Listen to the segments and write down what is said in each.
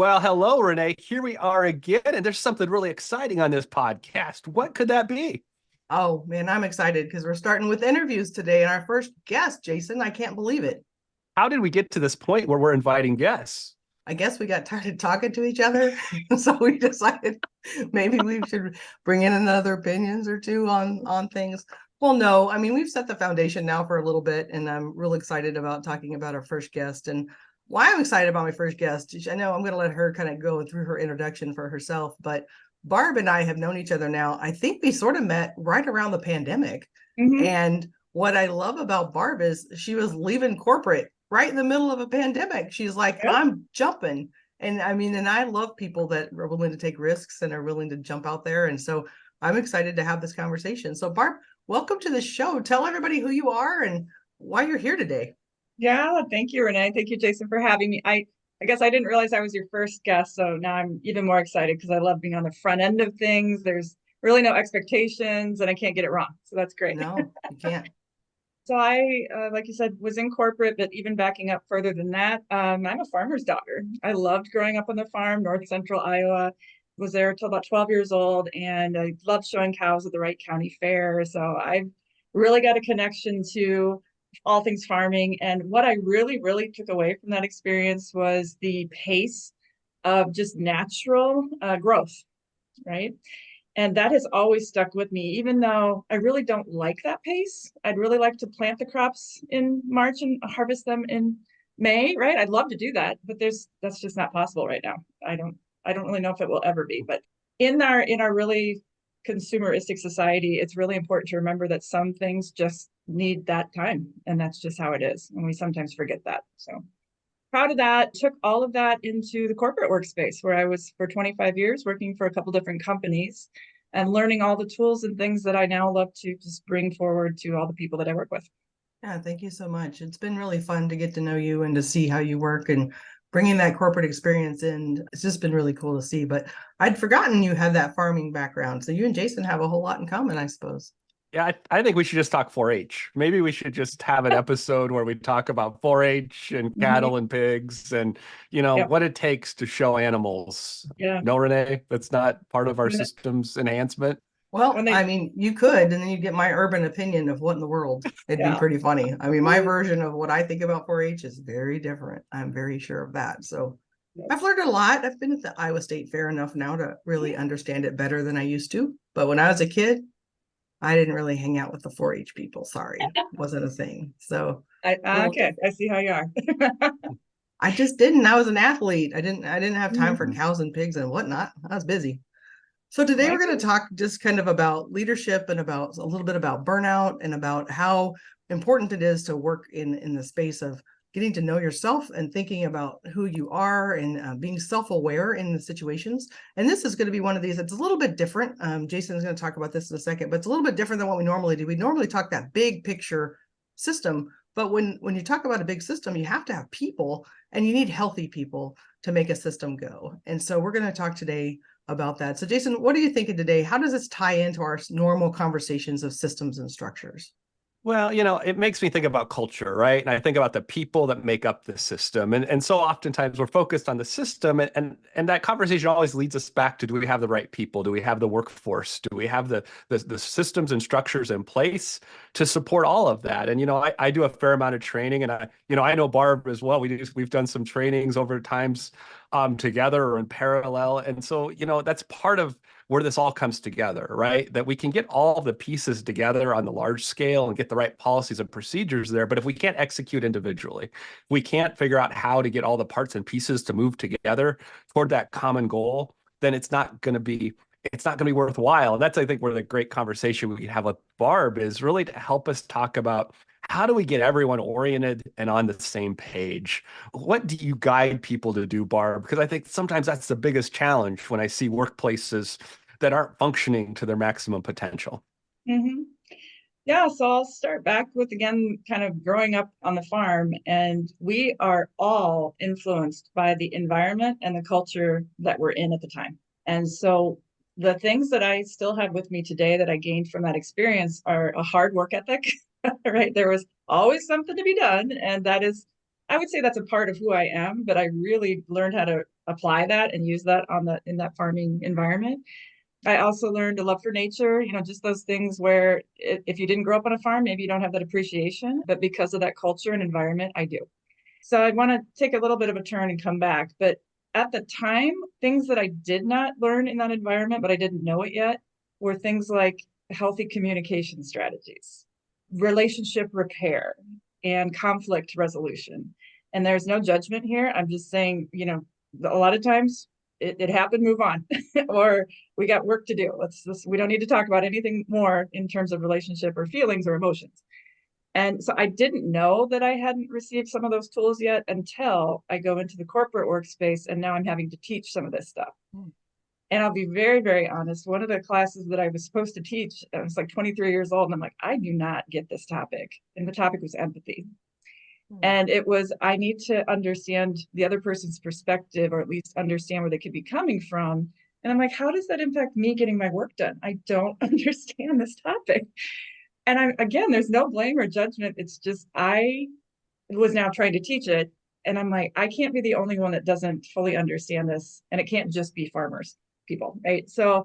Well, hello, Renee. Here we are again, and there's something really exciting on this podcast. What could that be? Oh man, I'm excited because we're starting with interviews today and our first guest, Jason. I can't believe it. How did we get to this point where we're inviting guests? I guess we got tired of talking to each other. So we decided maybe we should bring in another opinions or two on things. Well, no, I mean, we've set the foundation now for a little bit, and I'm real excited about talking about our first guest. And why I'm excited about my first guest, I know I'm going to let her kind of go through her introduction for herself, but Barb and I have known each other now. I think we sort of met right around the pandemic. Hmm. And what I love about Barb is she was leaving corporate right in the middle of a pandemic. She's like, Yep. I'm jumping. And I mean, and I love people that are willing to take risks and are willing to jump out there. And so I'm excited to have this conversation. So, Barb, welcome to the show. Tell everybody who you are and why you're here today. Yeah, thank you, Renee. Thank you, Jason, for having me. I guess I didn't realize I was your first guest, so now I'm even more excited because I love being on the front end of things. There's really no expectations, and I can't get it wrong. So that's great. No, you can't. So like you said, was in corporate, but even backing up further than that, I'm a farmer's daughter. I loved growing up on the farm, north central Iowa. Was there until about 12 years old, and I loved showing cows at the Wright County Fair. So I've really got a connection to all things farming. And what I really, really took away from that experience was the pace of just natural growth, right? And that has always stuck with me, even though I really don't like that pace. I'd really like to plant the crops in March and harvest them in May, right? I'd love to do that, but that's just not possible right now. I don't really know if it will ever be. But in our really consumeristic society, it's really important to remember that some things just need that time, and that's just how it is. And we sometimes forget that. So proud of that. Took all of that into the corporate workspace where I was for 25 years working for a couple different companies and learning all the tools and things that I now love to just bring forward to all the people that I work with. Yeah, thank you so much. It's been really fun to get to know you and to see how you work and bringing that corporate experience in. It's just been really cool to see. But I'd forgotten you had that farming background. So you and Jason have a whole lot in common, I suppose. Yeah, I think we should just talk 4-H. Maybe we should just have an episode where we talk about 4-H and Mhm. cattle and pigs and, Yeah, what it takes to show animals. yeah. No, Renee, that's not part of our When, system's enhancement. Well, when I they, mean, you could, and then you get my urban opinion of what in the world. It'd be yeah. pretty funny. I mean, my version of what I think about 4-H is very different. I'm very sure of that. So I've learned a lot. I've been at the Iowa State Fair enough now to really understand it better than I used to. But when I was a kid, I didn't really hang out with the 4-H people. Sorry, wasn't a thing. So little, Okay, I see how you are. I just didn't. I was an athlete. I didn't have time for Mhm. cows and pigs and whatnot. I was busy. So today I we're going get to it. talk just kind of about leadership and about a little bit about burnout and about how important it is to work in the space of getting to know yourself and thinking about who you are and being self-aware in the situations. And this is going to be one of these. It's a little bit different. Jason is going to talk about this in a second, but it's a little bit different than what we normally do. We normally talk that big picture system, but when you talk about a big system, you have to have people, and you need healthy people to make a system go. And so we're going to talk today about that. So Jason, what are you thinking today? How does this tie into our normal conversations of systems and structures? Well, it makes me think about culture, right? And I think about the people that make up the system. And so oftentimes we're focused on the system and that conversation always leads us back to, do we have the right people? Do we have the workforce? Do we have the systems and structures in place to support all of that? And I do a fair amount of training, and I know Barb as well. We've done some trainings over times together or in parallel. And so, that's part of where this all comes together, right? That we can get all the pieces together on the large scale and get the right policies and procedures there. But if we can't execute individually, we can't figure out how to get all the parts and pieces to move together toward that common goal, then it's not going to be worthwhile. And that's, I think, where the great conversation we have with Barb is really to help us talk about, how do we get everyone oriented and on the same page? What do you guide people to do, Barb? Because I think sometimes that's the biggest challenge when I see workplaces that aren't functioning to their maximum potential. Hmm. Yeah, so I'll start back with again, kind of growing up on the farm, and we are all influenced by the environment and the culture that we're in at the time. And so the things that I still have with me today that I gained from that experience are a hard work ethic, right? There was always something to be done, and that is I would say that's a part of who I am, but I really learned how to apply that and use that in that farming environment. I also learned a love for nature, just those things where if you didn't grow up on a farm, maybe you don't have that appreciation, but because of that culture and environment, I do. So I want to take a little bit of a turn and come back. But at the time, things that I did not learn in that environment, but I didn't know it yet, were things like healthy communication strategies, relationship repair, and conflict resolution. And there's no judgment here. I'm just saying, a lot of times it happened, move on, or we got work to do. We don't need to talk about anything more in terms of relationship or feelings or emotions. And so I didn't know that I hadn't received some of those tools yet until I go into the corporate workspace, and now I'm having to teach some of this stuff. And I'll be very, very honest. One of the classes that I was supposed to teach, I was like 23 years old, and I'm like, I do not get this topic. And the topic was empathy. And it was, I need to understand the other person's perspective, or at least understand where they could be coming from. And I'm like, how does that impact me getting my work done? I don't understand this topic. And again, there's no blame or judgment. It's just, I was now trying to teach it. And I'm like, I can't be the only one that doesn't fully understand this. And it can't just be farmers, people, right? So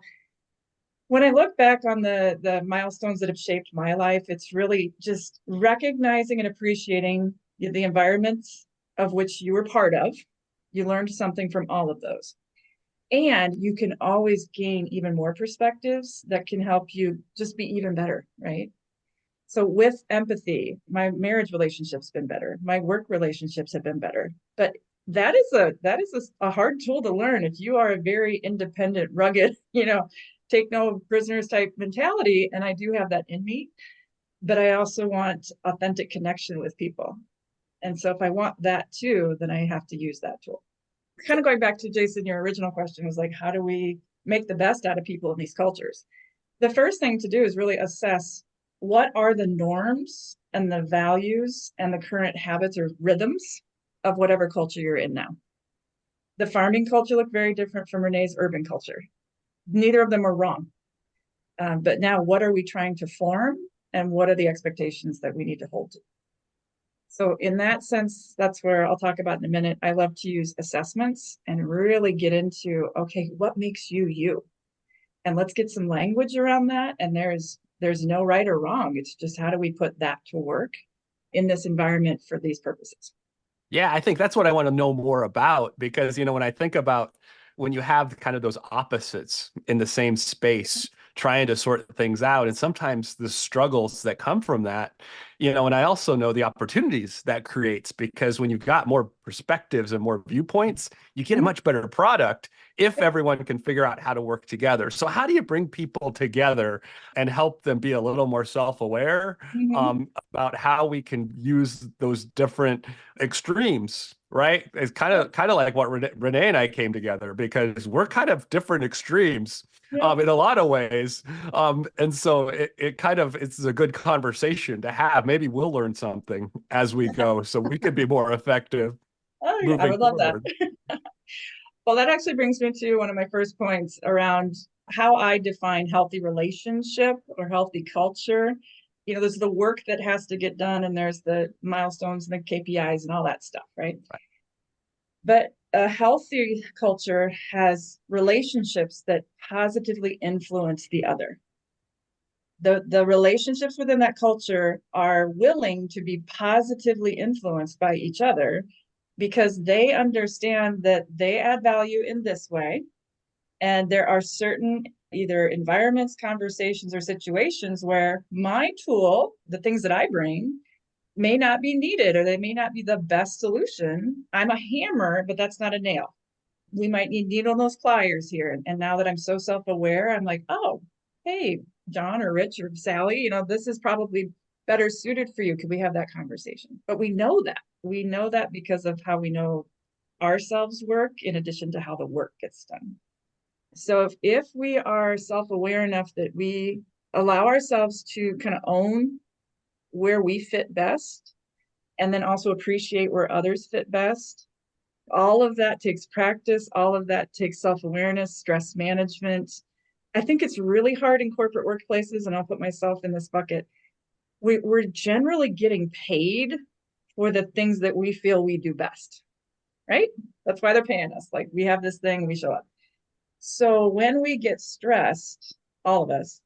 when I look back on the milestones that have shaped my life, it's really just recognizing and appreciating the environments of which you were part of. You learned something from all of those. And you can always gain even more perspectives that can help you just be even better, right? So with empathy, my marriage relationship's been better. My work relationships have been better. But that is a hard tool to learn if you are a very independent, rugged, take no prisoners type mentality. And I do have that in me, but I also want authentic connection with people. And so if I want that too, then I have to use that tool. Kind of going back to Jason, your original question was like, how do we make the best out of people in these cultures? The first thing to do is really assess what are the norms and the values and the current habits or rhythms of whatever culture you're in now. The farming culture looked very different from Renee's urban culture. Neither of them are wrong. But now what are we trying to form, and what are the expectations that we need to hold to? So in that sense, that's where I'll talk about in a minute. I love to use assessments and really get into, okay, what makes you you? And let's get some language around that. And there's no right or wrong. It's just, how do we put that to work in this environment for these purposes? Yeah, I think that's what I want to know more about, because, when I think about when you have kind of those opposites in the same space, trying to sort things out, and sometimes the struggles that come from that, and I also know the opportunities that creates, because when you've got more perspectives and more viewpoints, you get a much better product if everyone can figure out how to work together. So how do you bring people together and help them be a little more self-aware about how we can use those different extremes, right? It's kind of like what Renee and I came together, because we're kind of different extremes in a lot of ways. And so it's a good conversation to have. Maybe we'll learn something as we go, so we could be more effective I would love forward. that. Well, that actually brings me to one of my first points around how I define healthy relationship or healthy culture. There's the work that has to get done, and there's the milestones and the KPIs and all that stuff, right? But a healthy culture has relationships that positively influence the other. The relationships within that culture are willing to be positively influenced by each other, because they understand that they add value in this way. And there are certain either environments, conversations, or situations where my tool, the things that I bring, may not be needed, or they may not be the best solution. I'm a hammer, but that's not a nail. We might need needle nose pliers here. And now that I'm so self-aware, I'm like, oh, hey, John or Rich or Sally, this is probably better suited for you. Could we have that conversation? But we know that. We know that because of how we know ourselves work, in addition to how the work gets done. So if we are self-aware enough that we allow ourselves to kind of own where we fit best, and then also appreciate where others fit best, all of that takes practice. All of that takes self-awareness, stress management. I think it's really hard in corporate workplaces, and I'll put myself in this bucket. We're generally getting paid for the things that we feel we do best, right? That's why they're paying us. Like, we have this thing, we show up. So when we get stressed, all of us,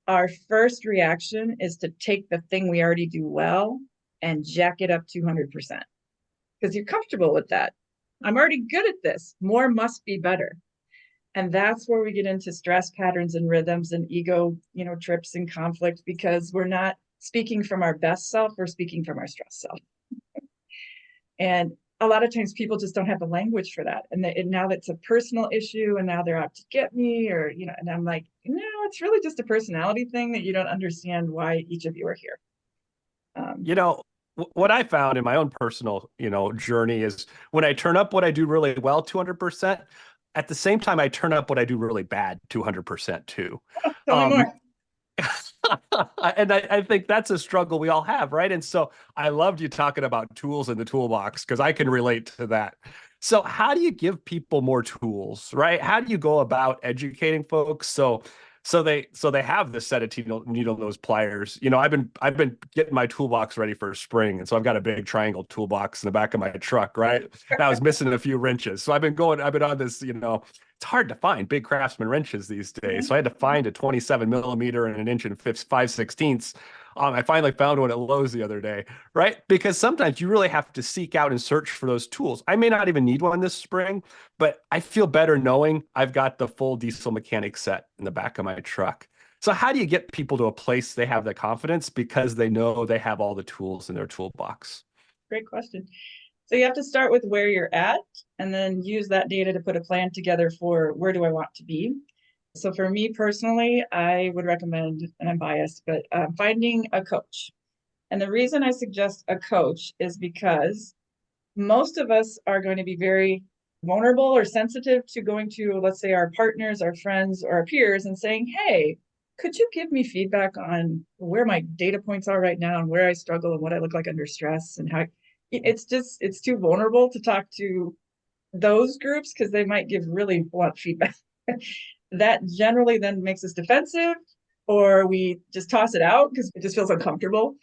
our first reaction is to take the thing we already do well and jack it up 200% because you're comfortable with that. I'm already good at this. More must be better. And that's where we get into stress patterns and rhythms and ego, trips and conflict, because we're not speaking from our best self, we're speaking from our stress self. And a lot of times people just don't have the language for that. And now that's a personal issue, and now they're out to get me, or, and I'm like, no, it's really just a personality thing that you don't understand why each of you are here. What I found in my own personal, journey is when I turn up what I do really well, 200%, at the same time, I turn up what I do really bad, 200% too. Tell me more. And I think that's a struggle we all have, right? And so I loved you talking about tools in the toolbox because I can relate to that. So how do you give people more tools, right? How do you go about educating folks so they have this set of needle nose pliers? I've been getting my toolbox ready for spring, and so I've got a big triangle toolbox in the back of my truck, right? And I was missing a few wrenches, so I've been on this, it's hard to find big Craftsman wrenches these days. So I had to find a 27 millimeter and an inch and 5/16. I finally found one at Lowe's the other day, right? Because sometimes you really have to seek out and search for those tools. I may not even need one this spring, but I feel better knowing I've got the full diesel mechanic set in the back of my truck. So how do you get people to a place they have the confidence because they know they have all the tools in their toolbox? Great question. So you have to start with where you're at and then use that data to put a plan together for where do I want to be. So for me personally, I would recommend, and I'm biased, but finding a coach. And the reason I suggest a coach is because most of us are going to be very vulnerable or sensitive to going to, let's say, our partners, our friends, or our peers and saying, hey, could you give me feedback on where my data points are right now and where I struggle and what I look like under stress and how it's too vulnerable to talk to those groups because they might give really blunt feedback. That generally then makes us defensive, or we just toss it out because it just feels uncomfortable.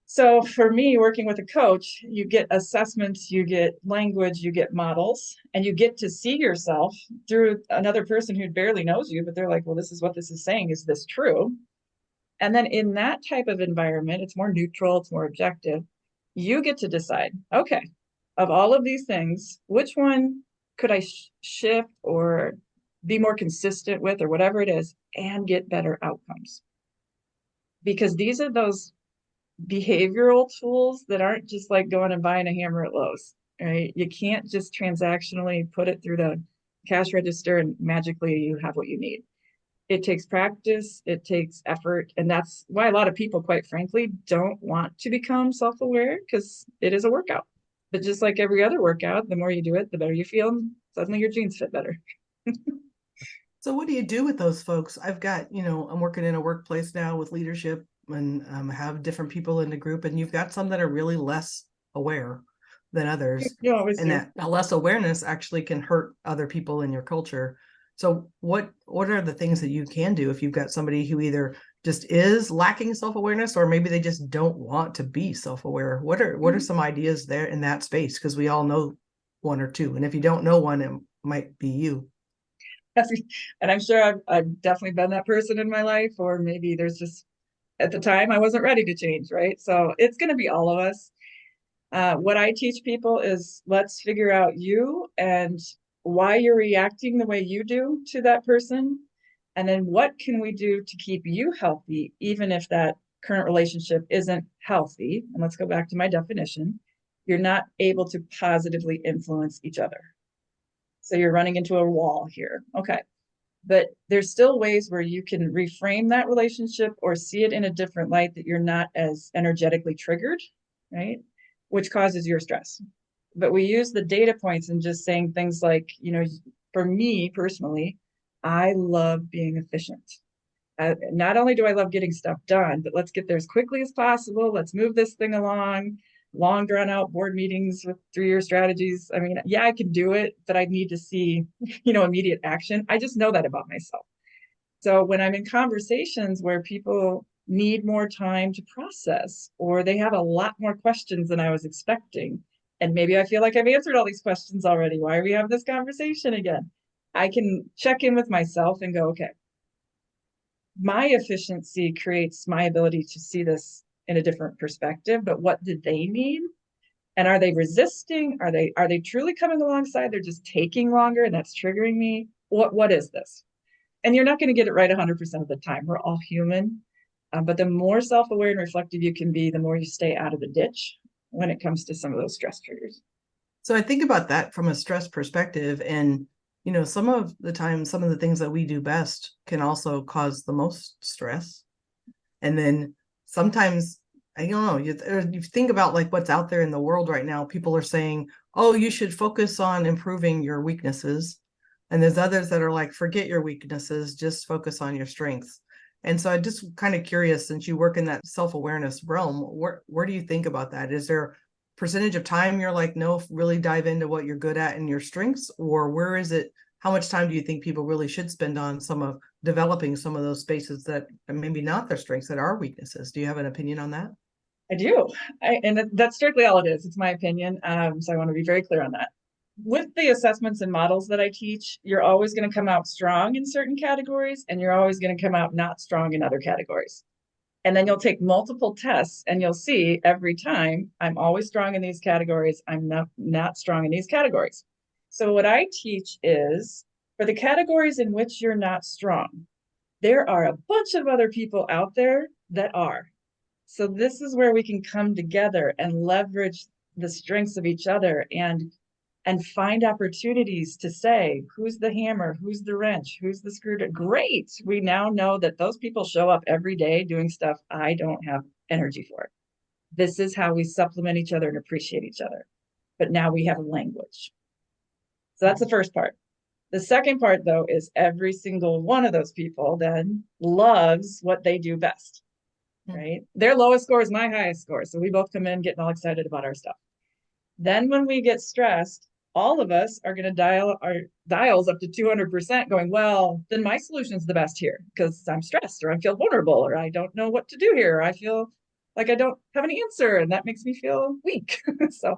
So for me, working with a coach, you get assessments, you get language, you get models, and you get to see yourself through another person who barely knows you, but they're like, well, this is what this is saying. Is this true? And then in that type of environment, it's more neutral, it's more objective. You get to decide, okay, of all of these things, which one could I shift or be more consistent with, or whatever it is, and get better outcomes? Because these are those behavioral tools that aren't just like going and buying a hammer at Lowe's, right? You can't just transactionally put it through the cash register and magically you have what you need. It takes practice, it takes effort, and that's why a lot of people, quite frankly, don't want to become self-aware, because it is a workout. But just like every other workout, the more you do it, the better you feel, and suddenly your jeans fit better. So what do you do with those folks? I've got, I'm working in a workplace now with leadership and have different people in the group, and you've got some that are really less aware than others. You always and do. that less awareness actually can hurt other people in your culture. So what are the things that you can do if you've got somebody who either just is lacking self-awareness, or maybe they just don't want to be self-aware? What are some ideas there in that space? Because we all know one or two. And if you don't know one, it might be you. And I'm sure I've definitely been that person in my life, or maybe there's just, at the time I wasn't ready to change, right? So it's going to be all of us. What I teach people is, let's figure out you and why you're reacting the way you do to that person. And then what can we do to keep you healthy, even if that current relationship isn't healthy? And let's go back to my definition. You're not able to positively influence each other. So you're running into a wall here. Okay. But there's still ways where you can reframe that relationship or see it in a different light, that you're not as energetically triggered, right? Which causes your stress. But we use the data points and just saying things like, for me personally, I love being efficient. Not only do I love getting stuff done, but let's get there as quickly as possible. Let's move this thing along. Long drawn out board meetings with 3-year strategies. I mean, yeah, I can do it, but I need to see, immediate action. I just know that about myself. So when I'm in conversations where people, need more time to process, or they have a lot more questions than I was expecting. And maybe I feel like I've answered all these questions already. Why are we having this conversation again? I can check in with myself and go, okay, my efficiency creates my ability to see this in a different perspective, but what did they need? And are they resisting? Are they truly coming alongside? They're just taking longer and that's triggering me. What is this? And you're not going to get it right 100% of the time. We're all human. But the more self-aware and reflective you can be, the more you stay out of the ditch when it comes to some of those stress triggers. So I think about that from a stress perspective, and some of the time, some of the things that we do best can also cause the most stress. And then sometimes, I don't know, you think about like what's out there in the world right now. People are saying, oh, you should focus on improving your weaknesses. And there's others that are like, forget your weaknesses, just focus on your strengths. And so I'm just kind of curious, since you work in that self-awareness realm, where do you think about that? Is there percentage of time you're like, no, really dive into what you're good at and your strengths? Or where is it, how much time do you think people really should spend on some of developing some of those spaces that are maybe not their strengths, that are weaknesses? Do you have an opinion on that? I do. And that's strictly all it is. It's my opinion. So I want to be very clear on that. With the assessments and models that I teach, you're always going to come out strong in certain categories, and you're always going to come out not strong in other categories. And then you'll take multiple tests and you'll see every time I'm always strong in these categories. I'm not strong in these categories. So what I teach is, for the categories in which you're not strong, there are a bunch of other people out there that are. So this is where we can come together and leverage the strengths of each other and find opportunities to say, who's the hammer, who's the wrench, who's the screwdriver. Great. We now know that those people show up every day doing stuff I don't have energy for. This is how we supplement each other and appreciate each other. But now we have a language. So that's the first part. The second part, though, is every single one of those people then loves what they do best, right? Their lowest score is my highest score. So we both come in getting all excited about our stuff. Then when we get stressed, all of us are going to dial our dials up to 200% going, well, then my solution is the best here because I'm stressed, or I feel vulnerable, or I don't know what to do here. Or I feel like I don't have an answer, and that makes me feel weak. So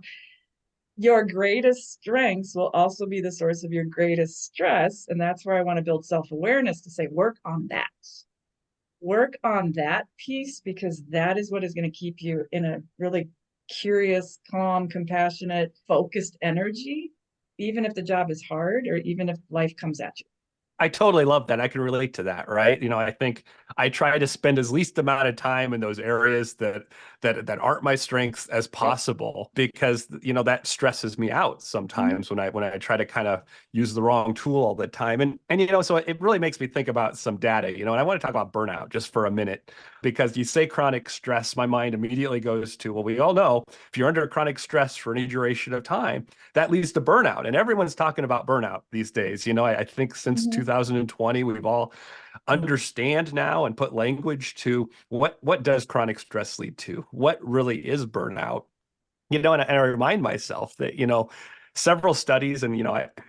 your greatest strengths will also be the source of your greatest stress. And that's where I want to build self-awareness to say, work on that. Work on that piece, because that is what is going to keep you in a really curious, calm, compassionate, focused energy, even if the job is hard or even if life comes at you. I totally love that. I can relate to that, right? I think I try to spend as least amount of time in those areas that aren't my strengths as possible, because that stresses me out sometimes when I try to kind of use the wrong tool all the time. And so it really makes me think about some data, and I want to talk about burnout just for a minute, because you say chronic stress, my mind immediately goes to, well, we all know if you're under chronic stress for any duration of time, that leads to burnout. And everyone's talking about burnout these days. I think since 2020, we've all understand now and put language to what does chronic stress lead to? What really is burnout? And I remind myself that, several studies, and,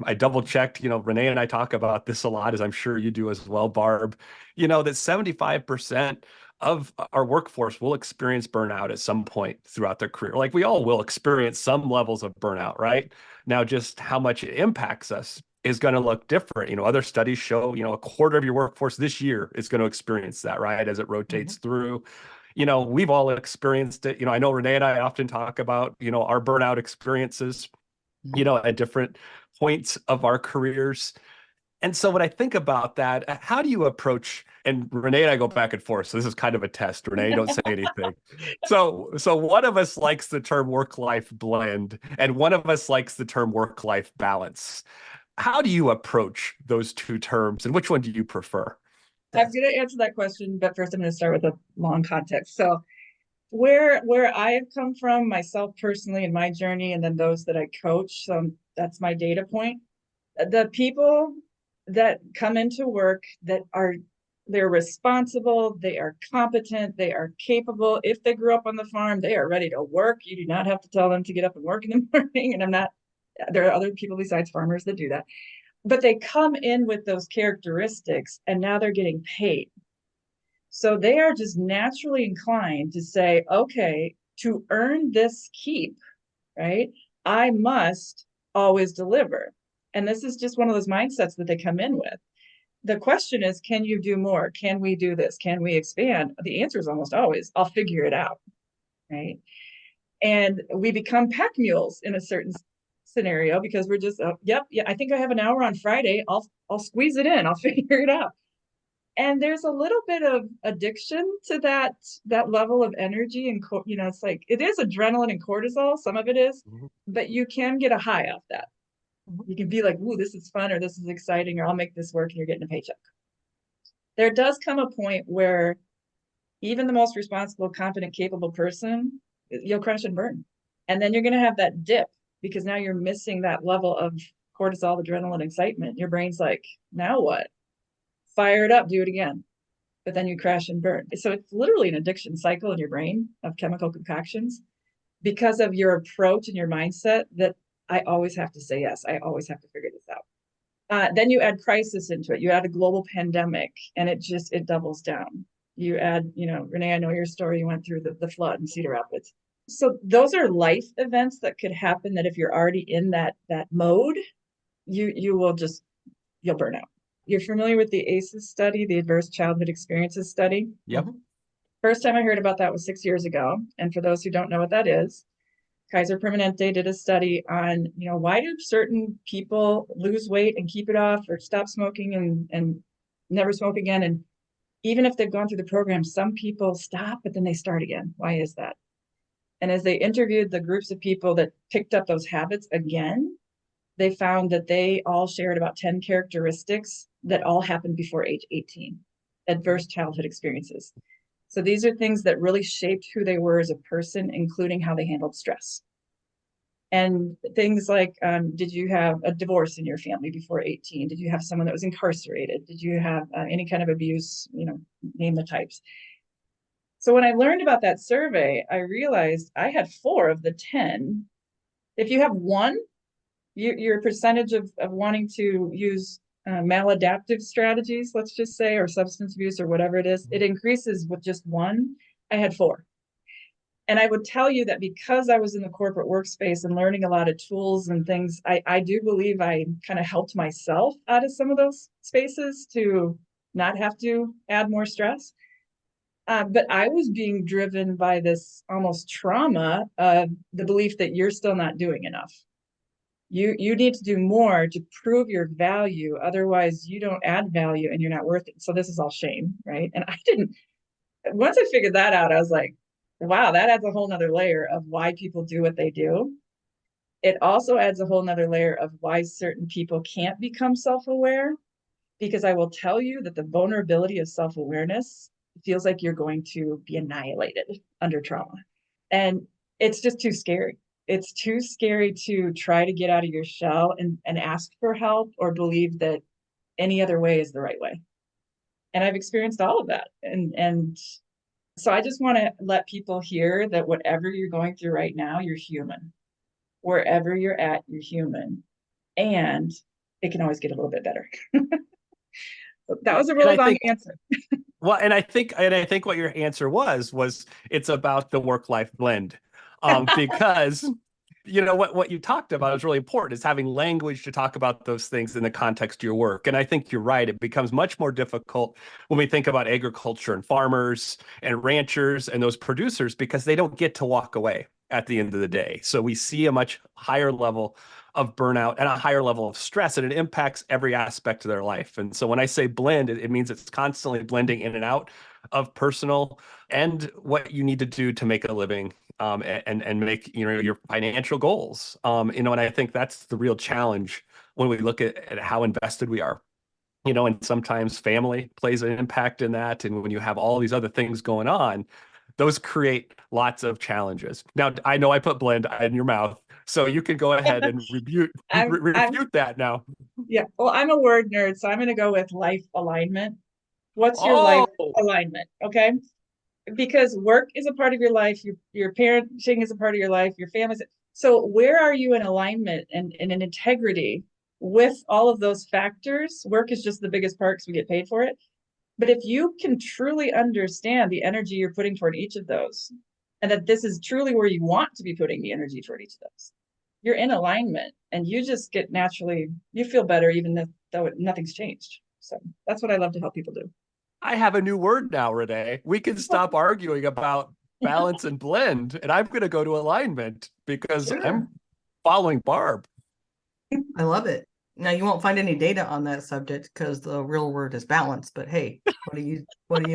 I double checked, Renee and I talk about this a lot, as I'm sure you do as well, Barb, that 75% of our workforce will experience burnout at some point throughout their career. Like, we all will experience some levels of burnout, right? Now, just how much it impacts us is going to look different. Other studies show, a quarter of your workforce this year is going to experience that, right? As it rotates through. We've all experienced it. I know Renee and I often talk about, our burnout experiences, at different points of our careers. And so when I think about that, how do you approach, and Renee and I go back and forth, so this is kind of a test. Renee, don't say anything. So one of us likes the term work-life blend, and one of us likes the term work-life balance. How do you approach those two terms, and which one do you prefer? I'm going to answer that question, but first I'm going to start with a long context. So where I have come from myself personally in my journey, and then those that I coach, so that's my data point. The people that come into work they're responsible, they are competent, they are capable. If they grew up on the farm, they are ready to work. You do not have to tell them to get up and work in the morning. And there are other people besides farmers that do that. But they come in with those characteristics, and now they're getting paid. So they are just naturally inclined to say, okay, to earn this keep, right, I must always deliver. And this is just one of those mindsets that they come in with. The question is, can you do more? Can we do this? Can we expand? The answer is almost always, I'll figure it out, right? And we become pack mules in a certain scenario because we're just, yep, yeah, I think I have an hour on Friday. I'll squeeze it in. I'll figure it out. And there's a little bit of addiction to that level of energy, and it's like it is adrenaline and cortisol. Some of it is, but you can get a high off that. You can be like, "Ooh, this is fun," or "This is exciting," or "I'll make this work," and you're getting a paycheck. There does come a point where even the most responsible, competent, capable person, you'll crash and burn, and then you're going to have that dip because now you're missing that level of cortisol, adrenaline, excitement. Your brain's like, "Now what? Fire it up, do it again." But then you crash and burn. So it's literally an addiction cycle in your brain of chemical concoctions because of your approach and your mindset that I always have to say yes. I always have to figure this out. Then you add crisis into it. You add a global pandemic and it doubles down. You add, Renee, I know your story. You went through the flood in Cedar Rapids. So those are life events that could happen that if you're already in that mode, you'll burn out. You're familiar with the ACEs study, the Adverse Childhood Experiences study? Yep. First time I heard about that was 6 years ago. And for those who don't know what that is, Kaiser Permanente did a study on, why do certain people lose weight and keep it off or stop smoking and never smoke again? And even if they've gone through the program, some people stop, but then they start again. Why is that? And as they interviewed the groups of people that picked up those habits again, they found that they all shared about 10 characteristics that all happened before age 18, adverse childhood experiences. So these are things that really shaped who they were as a person, including how they handled stress. And things like, did you have a divorce in your family before 18? Did you have someone that was incarcerated? Did you have any kind of abuse? Name the types. So when I learned about that survey, I realized I had 4 of the 10. If you have one, your percentage of wanting to use maladaptive strategies, let's just say, or substance abuse or whatever it is, it increases with just one. I had 4. And I would tell you that because I was in the corporate workspace and learning a lot of tools and things, I do believe I kind of helped myself out of some of those spaces to not have to add more stress. But I was being driven by this almost trauma of the belief that you're still not doing enough. You need to do more to prove your value. Otherwise, you don't add value and you're not worth it. So this is all shame, right? And once I figured that out, I was like, wow, that adds a whole nother layer of why people do what they do. It also adds a whole nother layer of why certain people can't become self-aware, because I will tell you that the vulnerability of self-awareness feels like you're going to be annihilated under trauma. And it's just too scary. It's too scary to try to get out of your shell and ask for help or believe that any other way is the right way. And I've experienced all of that. And so I just want to let people hear that whatever you're going through right now, you're human. Wherever you're at, you're human. And it can always get a little bit better. That was a really long answer. Well, and I think what your answer was it's about the work-life blend. Because what you talked about is really important, is having language to talk about those things in the context of your work. And I think you're right. It becomes much more difficult when we think about agriculture and farmers and ranchers and those producers, because they don't get to walk away at the end of the day. So we see a much higher level of burnout and a higher level of stress, and it impacts every aspect of their life. And so when I say blend, it means it's constantly blending in and out of personal and what you need to do to make a living, and make your financial goals. And I think that's the real challenge when we look at how invested we are. And sometimes family plays an impact in that. And when you have all these other things going on, those create lots of challenges. Now, I know I put blend in your mouth, so you can go ahead and refute that now. Yeah, well, I'm a word nerd, so I'm going to go with life alignment. What's your life alignment? Okay. Because work is a part of your life, your parenting is a part of your life, your family's. So where are you in alignment and in integrity with all of those factors? Work is just the biggest part because we get paid for it. But if you can truly understand the energy you're putting toward each of those, and that this is truly where you want to be putting the energy toward each of those, you're in alignment and you just get naturally, you feel better even though nothing's changed. So that's what I love to help people do. I have a new word now, Renee. We can stop arguing about balance and blend, and I'm going to go to alignment because Sure. I'm following Barb. I love it. Now you won't find any data on that subject because the real word is balance. But hey, what do you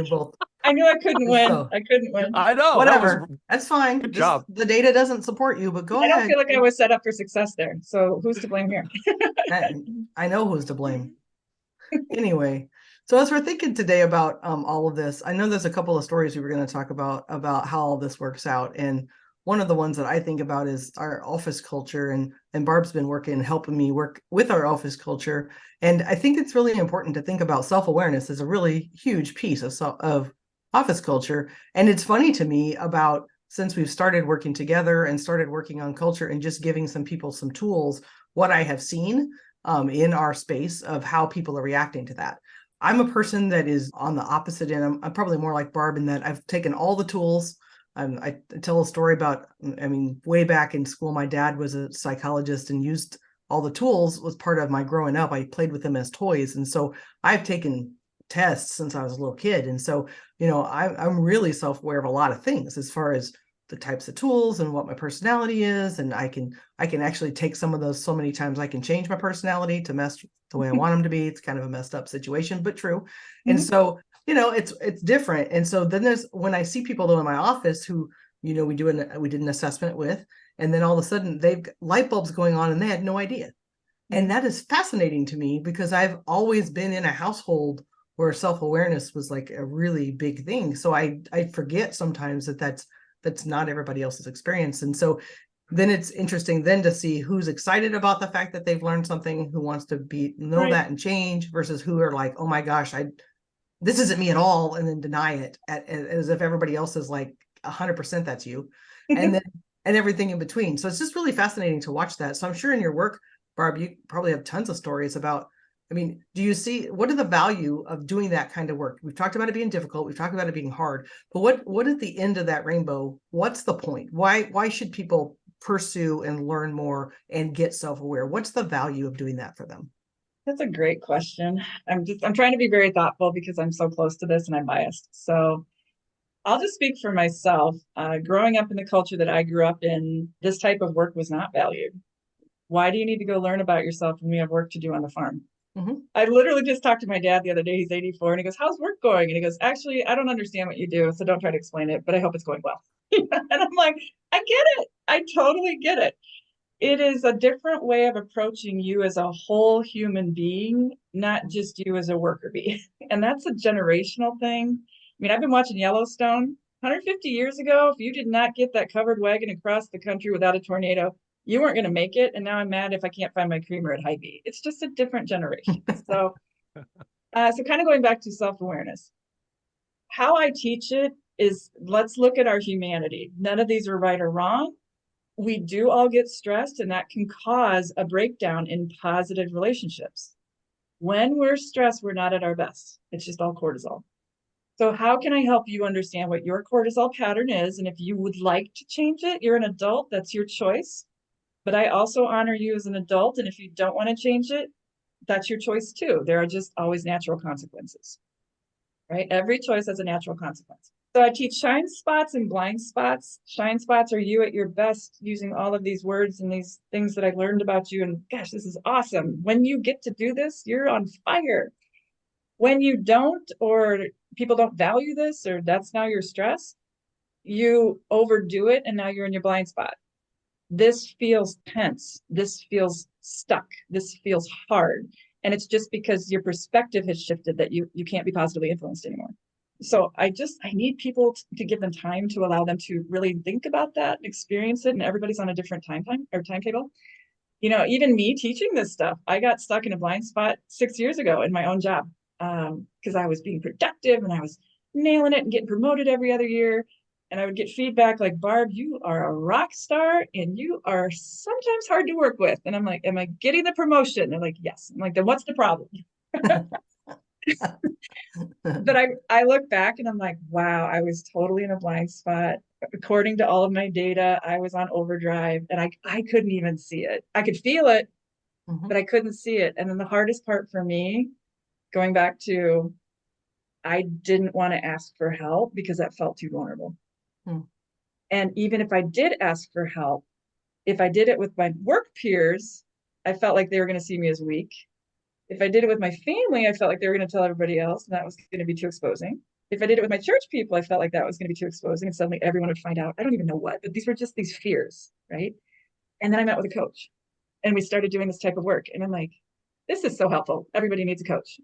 both? I knew I couldn't win. So, I couldn't win. I know. Whatever. That's fine. Good job. The data doesn't support you, but go I don't ahead. feel like I was set up for success there. So who's to blame here? I know who's to blame. Anyway, so as we're thinking today about all of this, I know there's a couple of stories we were going to talk about how all this works out. And one of the ones that I think about is our office culture, and Barb's been helping me work with our office culture. And I think it's really important to think about self-awareness as a really huge piece of office culture. And it's funny to me about since we've started working together and started working on culture and just giving some people some tools, what I have seen in our space of how people are reacting to that. I'm a person that is on the opposite end. I'm probably more like Barb in that I've taken all the tools. I tell a story about, way back in school, my dad was a psychologist and used all the tools was part of my growing up. I played with them as toys. And so I've taken tests since I was a little kid. And so, I'm really self-aware of a lot of things as far as the types of tools and what my personality is. And I can actually take some of those so many times I can change my personality to mess the way I want them to be. It's kind of a messed up situation, but true. Mm-hmm. And so, it's different. And so then when I see people though in my office who, we did an assessment with, and then all of a sudden they've got light bulbs going on and they had no idea. Mm-hmm. And that is fascinating to me because I've always been in a household where self-awareness was like a really big thing. So I forget sometimes that's not everybody else's experience. And so then it's interesting then to see who's excited about the fact that they've learned something, who wants to know right. that and change, versus who are like, oh my gosh, this isn't me at all, and then deny it as if everybody else is like 100% that's you. And everything in between. So it's just really fascinating to watch that. So I'm sure in your work, Barb, you probably have tons of stories about, do you see, what are the value of doing that kind of work? We've talked about it being difficult. We've talked about it being hard, but what at the end of that rainbow, what's the point? Why should people pursue and learn more and get self-aware? What's the value of doing that for them? That's a great question. I'm trying to be very thoughtful because I'm so close to this and I'm biased. So I'll just speak for myself. Growing up in the culture that I grew up in, this type of work was not valued. Why do you need to go learn about yourself when we have work to do on the farm? Mm-hmm. I literally just talked to my dad the other day. He's 84 and he goes, how's work going? And he goes, actually, I don't understand what you do, so don't try to explain it, but I hope it's going well. And I'm like, I get it. I totally get it. It is a different way of approaching you as a whole human being, not just you as a worker bee. And that's a generational thing. I've been watching Yellowstone. 150 years ago, if you did not get that covered wagon across the country without a tornado, you weren't going to make it. And now I'm mad if I can't find my creamer at Hy-Vee. It's just a different generation. So kind of going back to self-awareness. How I teach it is, let's look at our humanity. None of these are right or wrong. We do all get stressed, and that can cause a breakdown in positive relationships. When we're stressed, we're not at our best. It's just all cortisol. So how can I help you understand what your cortisol pattern is? And if you would like to change it, you're an adult, that's your choice. But I also honor you as an adult. And if you don't want to change it, that's your choice too. There are just always natural consequences, right? Every choice has a natural consequence. So I teach shine spots and blind spots. Shine spots are you at your best using all of these words and these things that I learned about you. And gosh, this is awesome. When you get to do this, you're on fire. When you don't, or people don't value this, or that's now your stress, you overdo it and now you're in your blind spot. This feels tense. This feels stuck. This feels hard. And it's just because your perspective has shifted that you can't be positively influenced anymore. So I need people to give them time to allow them to really think about that and experience it. And everybody's on a different timetable. Even me teaching this stuff, I got stuck in a blind spot 6 years ago in my own job because I was being productive and I was nailing it and getting promoted every other year. And I would get feedback like, Barb, you are a rock star and you are sometimes hard to work with. And I'm like, am I getting the promotion? And they're like, yes. I'm like, then what's the problem? But I look back and I'm like, wow, I was totally in a blind spot. According to all of my data, I was on overdrive and I couldn't even see it. I could feel it, Mhm. but I couldn't see it. And then the hardest part for me, going back to, I didn't want to ask for help because that felt too vulnerable. Hmm. And even if I did ask for help, if I did it with my work peers, I felt like they were going to see me as weak. If I did it with my family, I felt like they were going to tell everybody else, and that was going to be too exposing. If I did it with my church people, I felt like that was going to be too exposing, and suddenly everyone would find out. I don't even know what, but these were just these fears, right? And then I met with a coach, and we started doing this type of work, and I'm like, this is so helpful. Everybody needs a coach.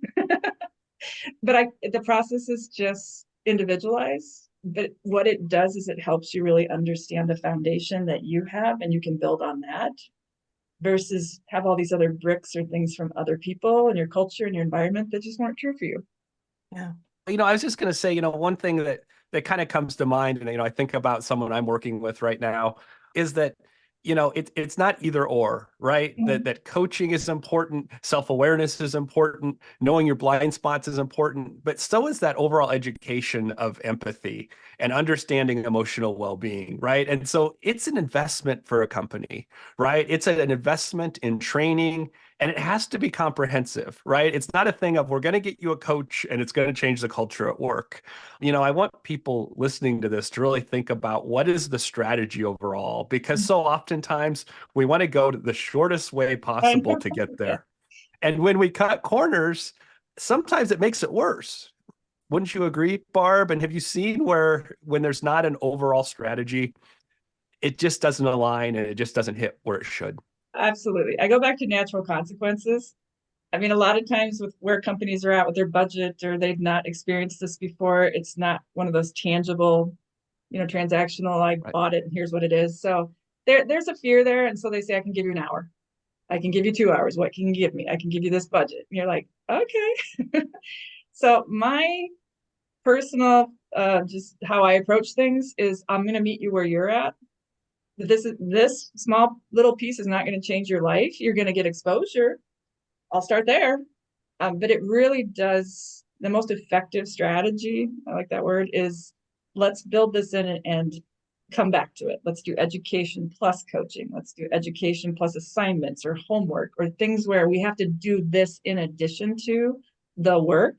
But the process is just individualized. But what it does is it helps you really understand the foundation that you have, and you can build on that versus have all these other bricks or things from other people and your culture and your environment that just weren't true for you. Yeah. I was just going to say, one thing that kind of comes to mind, and I think about someone I'm working with right now, is that it's not either or, right? Mhm. That coaching is important, self-awareness is important, knowing your blind spots is important, but so is that overall education of empathy and understanding emotional well-being, right? And so it's an investment for a company, right? It's an investment in training, and it has to be comprehensive, right? It's not a thing of we're going to get you a coach and it's going to change the culture at work. I want people listening to this to really think about what is the strategy overall, because so oftentimes we want to go to the shortest way I possible know. to get Yeah. there. And when we cut corners, sometimes it makes it worse. Wouldn't you agree, Barb? And have you seen where when there's not an overall strategy, it just doesn't align and it just doesn't hit where it should? Absolutely. I go back to natural consequences. I mean, a lot of times with where companies are at with their budget or they've not experienced this before, it's not one of those tangible, transactional, I Right. bought it and here's what it is. So there's a fear there. And so they say, I can give you an hour. I can give you 2 hours. What can you give me? I can give you this budget. And you're like, okay. So my personal, just how I approach things is I'm going to meet you where you're at. This small little piece is not going to change your life. You're going to get exposure. I'll start there. But it really does. The most effective strategy, I like that word, is let's build this in and come back to it. Let's do education plus coaching. Let's do education plus assignments or homework or things where we have to do this in addition to the work.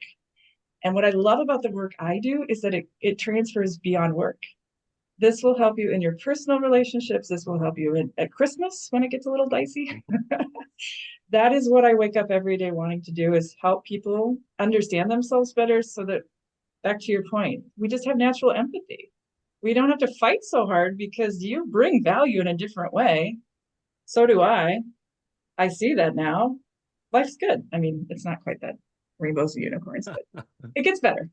And what I love about the work I do is that it transfers beyond work. This will help you in your personal relationships. This will help you at Christmas when it gets a little dicey. That is what I wake up every day wanting to do is help people understand themselves better so that, back to your point, we just have natural empathy. We don't have to fight so hard because you bring value in a different way. So do I. I see that now. Life's good. I mean, it's not quite that rainbows and unicorns, but it gets better.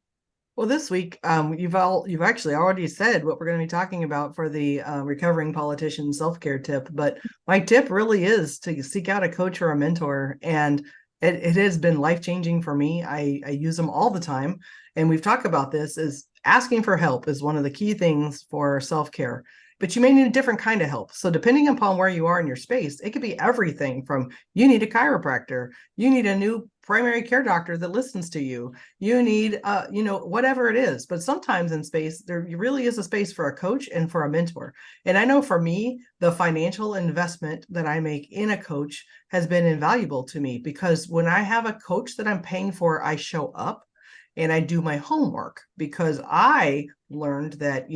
Well, this week, you've actually already said what we're going to be talking about for the recovering politician self-care tip. But my tip really is to seek out a coach or a mentor, and it has been life-changing for me. I use them all the time, and we've talked about this. Is asking for help is one of the key things for self-care. But you may need a different kind of help. So depending upon where you are in your space, it could be everything from you need a chiropractor, you need a new primary care doctor that listens to you, you need whatever it is. But sometimes in space there really is a space for a coach and for a mentor. And I know for me, the financial investment that I make in a coach has been invaluable to me, because when I have a coach that I'm paying for, I show up and I do my homework, because I learned that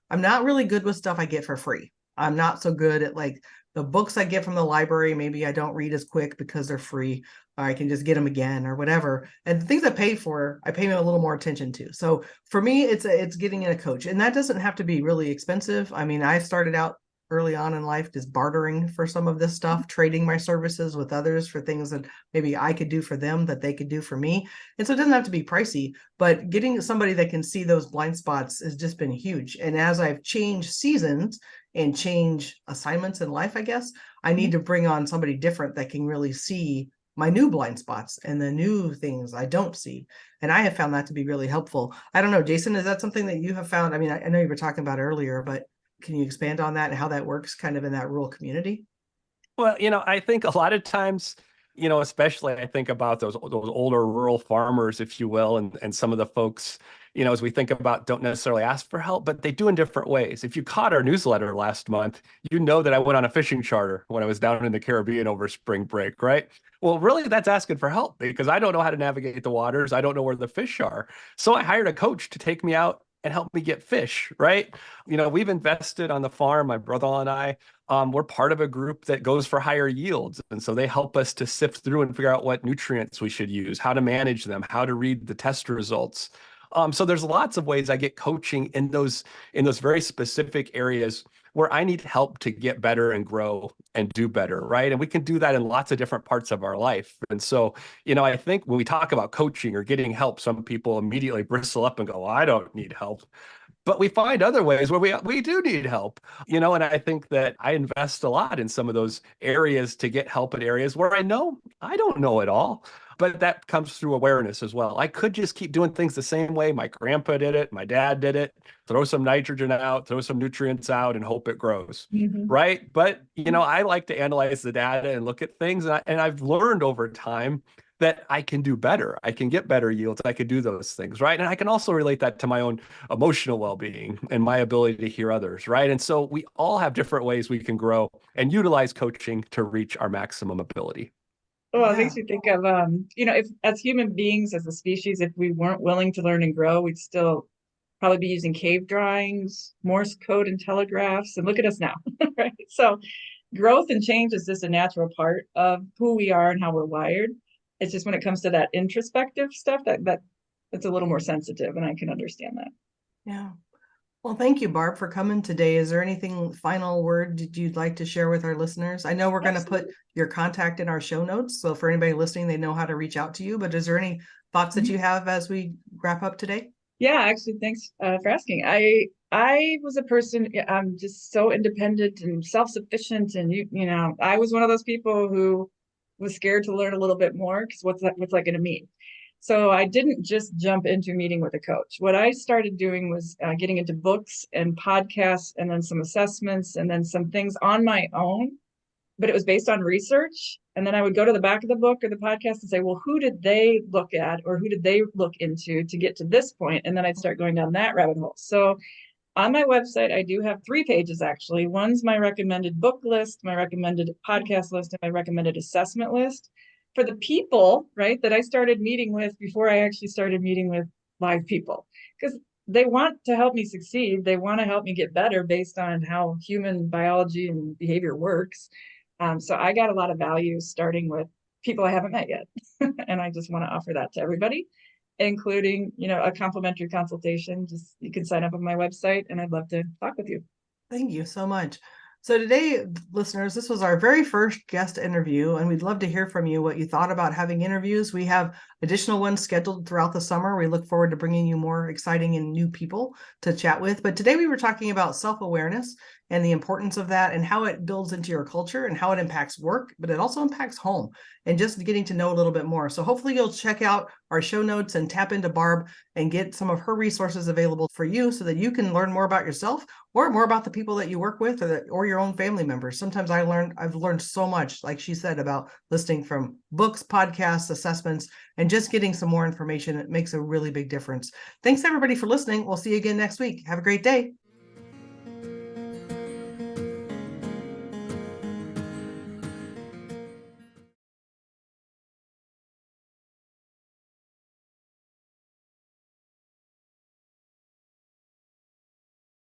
I'm not really good with stuff I get for free. I'm not so good at like the books I get from the library. Maybe I don't read as quick because they're free, or I can just get them again or whatever. And the things I pay for, I pay a little more attention to. So for me, it's getting in a coach, and that doesn't have to be really expensive. I mean, I started out early on in life just bartering for some of this stuff, trading my services with others for things that maybe I could do for them that they could do for me. And so it doesn't have to be pricey, but getting somebody that can see those blind spots has just been huge. And as I've changed seasons and change assignments in life, I guess I need to bring on somebody different that can really see my new blind spots and the new things I don't see. And I have found that to be really helpful. I don't know, Jason, is that something that you have found? I mean, I know you were talking about earlier, but can you expand on that and how that works kind of in that rural community? Well, I think a lot of times Especially I think about those older rural farmers, if you will, and some of the folks, as we think about don't necessarily ask for help, but they do in different ways. If you caught our newsletter last month, you know that I went on a fishing charter when I was down in the Caribbean over spring break, right? Well, really, that's asking for help because I don't know how to navigate the waters. I don't know where the fish are. So I hired a coach to take me out and help me get fish, right? We've invested on the farm, my brother-in-law and I. We're part of a group that goes for higher yields. And so they help us to sift through and figure out what nutrients we should use, how to manage them, how to read the test results. So there's lots of ways I get coaching in those very specific areas where I need help to get better and grow and do better, right? And we can do that in lots of different parts of our life. And so, I think when we talk about coaching or getting help, some people immediately bristle up and go, well, I don't need help. But we find other ways where we do need help, and I think that I invest a lot in some of those areas to get help in areas where I know I don't know it all. But that comes through awareness as well. I could just keep doing things the same way my grandpa did it, my dad did it, throw some nitrogen out, throw some nutrients out, and hope it grows. Mhm. Right. But, I like to analyze the data and look at things. And I've learned over time that I can do better. I can get better yields. I could do those things. Right. And I can also relate that to my own emotional well-being and my ability to hear others. Right. And so we all have different ways we can grow and utilize coaching to reach our maximum ability. Well, it Yeah. makes me think of, if as human beings, as a species, if we weren't willing to learn and grow, we'd still probably be using cave drawings, Morse code and telegraphs, and look at us now, right? So growth and change is just a natural part of who we are and how we're wired. It's just when it comes to that introspective stuff that's a little more sensitive, and I can understand that. Yeah. Well, thank you, Barb, for coming today. Is there anything final word that you'd like to share with our listeners? I know we're going to put your contact in our show notes. So for anybody listening, they know how to reach out to you. But is there any thoughts that you have as we wrap up today? Yeah, actually, thanks for asking. I was a person, I'm just so independent and self-sufficient, and I was one of those people who was scared to learn a little bit more because what's that going to mean? So I didn't just jump into meeting with a coach. What I started doing was getting into books and podcasts, and then some assessments, and then some things on my own, but it was based on research. And then I would go to the back of the book or the podcast and say, well, who did they look at or who did they look into to get to this point? And then I'd start going down that rabbit hole. So on my website, I do have 3 pages, actually. One's my recommended book list, my recommended podcast list, and my recommended assessment list for the people, right, that I started meeting with before I actually started meeting with live people. Because they want to help me succeed. They want to help me get better based on how human biology and behavior works. So I got a lot of value starting with people I haven't met yet. And I just want to offer that to everybody, including, a complimentary consultation. Just you can sign up on my website, and I'd love to talk with you. Thank you so much. So today, listeners, this was our very first guest interview, and we'd love to hear from you what you thought about having interviews. We have additional ones scheduled throughout the summer. We look forward to bringing you more exciting and new people to chat with. But today we were talking about self-awareness and the importance of that and how it builds into your culture and how it impacts work, but it also impacts home and just getting to know a little bit more. So hopefully you'll check out our show notes and tap into Barb and get some of her resources available for you so that you can learn more about yourself or more about the people that you work with or your own family members. Sometimes I've learned so much, like she said, about listening from books, podcasts, assessments, and just getting some more information. It makes a really big difference. Thanks everybody for listening. We'll see you again next week. Have a great day.